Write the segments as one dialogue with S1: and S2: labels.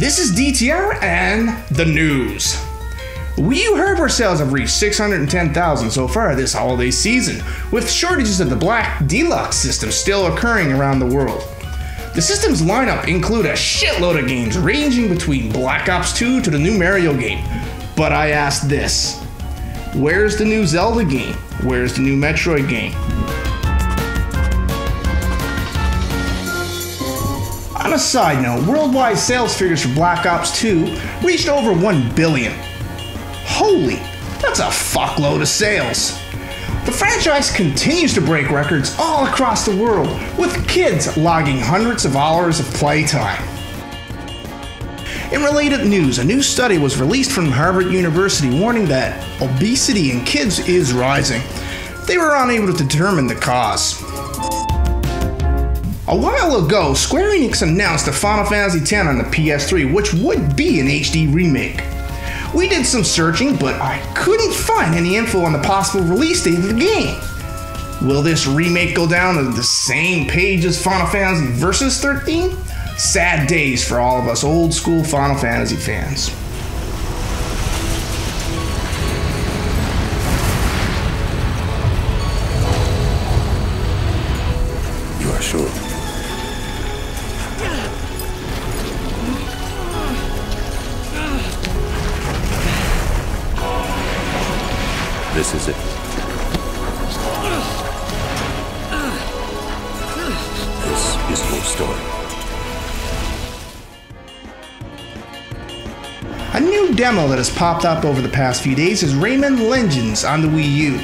S1: This is DTR and the news. Wii U hardware sales have reached 610,000 so far this holiday season, with shortages of the Black Deluxe system still occurring around the world. The system's lineup include a shitload of games ranging between Black Ops 2 to the new Mario game. But I ask this, where's the new Zelda game? Where's the new Metroid game? On a side note, worldwide sales figures for Black Ops 2 reached over 1 billion. Holy, that's a fuckload of sales. The franchise continues to break records all across the world, with kids logging hundreds of hours of playtime. In related news, a new study was released from Harvard University warning that obesity in kids is rising. They were unable to determine the cause. A while ago, Square Enix announced a Final Fantasy X on the PS3, which would be an HD remake. We did some searching, but I couldn't find any info on the possible release date of the game. Will this remake go down to the same page as Final Fantasy Versus 13? Sad days for all of us old school Final Fantasy fans.
S2: You are sure? This is it. This is your story.
S1: A new demo that has popped up over the past few days is Rayman Legends on the Wii U.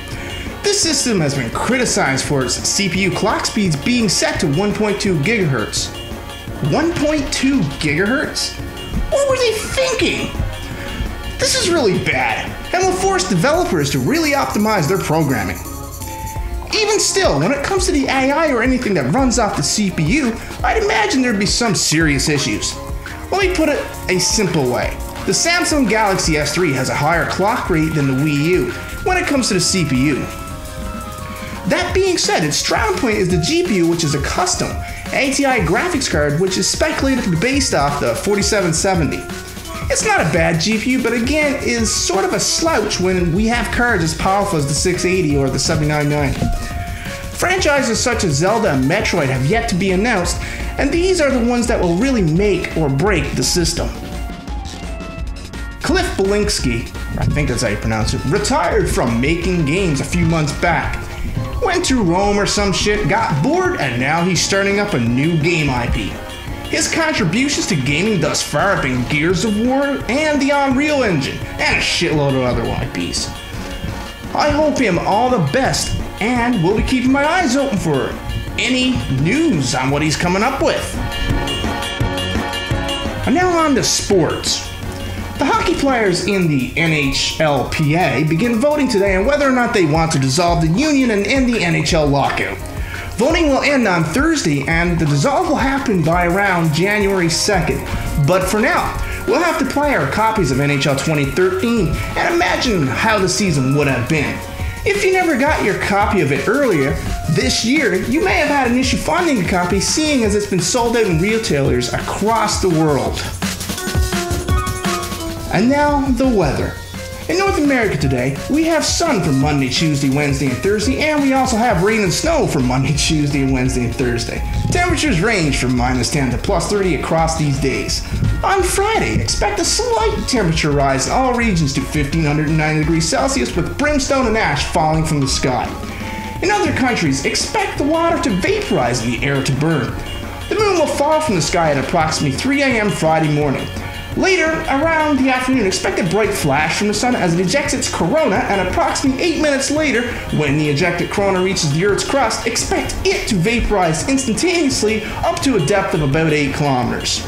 S1: This system has been criticized for its CPU clock speeds being set to 1.2 GHz. 1.2 GHz? What were they thinking? This is really bad, and will force developers to really optimize their programming. Even still, when it comes to the AI or anything that runs off the CPU, I'd imagine there'd be some serious issues. Let me put it a simple way. The Samsung Galaxy S3 has a higher clock rate than the Wii U when it comes to the CPU. That being said, its strong point is the GPU, which is a custom ATI graphics card, which is speculated to be based off the 4770. It's not a bad GPU, but again is sort of a slouch when we have cards as powerful as the 680 or the 7990. Franchises such as Zelda and Metroid have yet to be announced, and these are the ones that will really make or break the system. Cliff Bleszinski, I think that's how you pronounce it, retired from making games a few months back. Went to Rome or some shit, got bored, and now he's starting up a new game IP. His contributions to gaming thus far have been Gears of War and the Unreal Engine, and a shitload of other IPs. I hope him all the best, and will be keeping my eyes open for any news on what he's coming up with. And now on to sports. The hockey players in the NHLPA begin voting today on whether or not they want to dissolve the union and end the NHL lockout. Voting will end on Thursday, and the dissolve will happen by around January 2nd. But for now, we'll have to play our copies of NHL 2013 and imagine how the season would have been. If you never got your copy of it earlier this year, you may have had an issue finding a copy, seeing as it's been sold out in retailers across the world. And now, the weather. In North America today, we have sun for Monday, Tuesday, Wednesday, and Thursday, and we also have rain and snow for Monday, Tuesday, and Wednesday, and Thursday. Temperatures range from -10 to +30 across these days. On Friday, expect a slight temperature rise in all regions to 1509 degrees Celsius with brimstone and ash falling from the sky. In other countries, expect the water to vaporize and the air to burn. The moon will fall from the sky at approximately 3 a.m. Friday morning. Later, around the afternoon, expect a bright flash from the sun as it ejects its corona, and approximately 8 minutes later, when the ejected corona reaches the Earth's crust, expect it to vaporize instantaneously up to a depth of about 8 kilometers.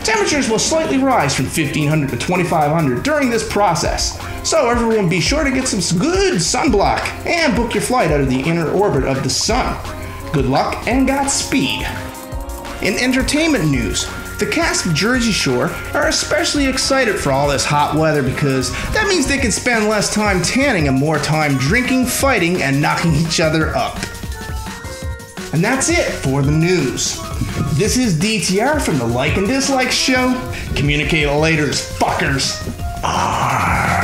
S1: Temperatures will slightly rise from 1500 to 2500 during this process, so everyone be sure to get some good sunblock and book your flight out of the inner orbit of the sun. Good luck and Godspeed. In entertainment news, the cast of Jersey Shore are especially excited for all this hot weather because that means they can spend less time tanning and more time drinking, fighting, and knocking each other up. And that's it for the news. This is DTR from the Like and Dislike Show. Communicate later, fuckers. Arr.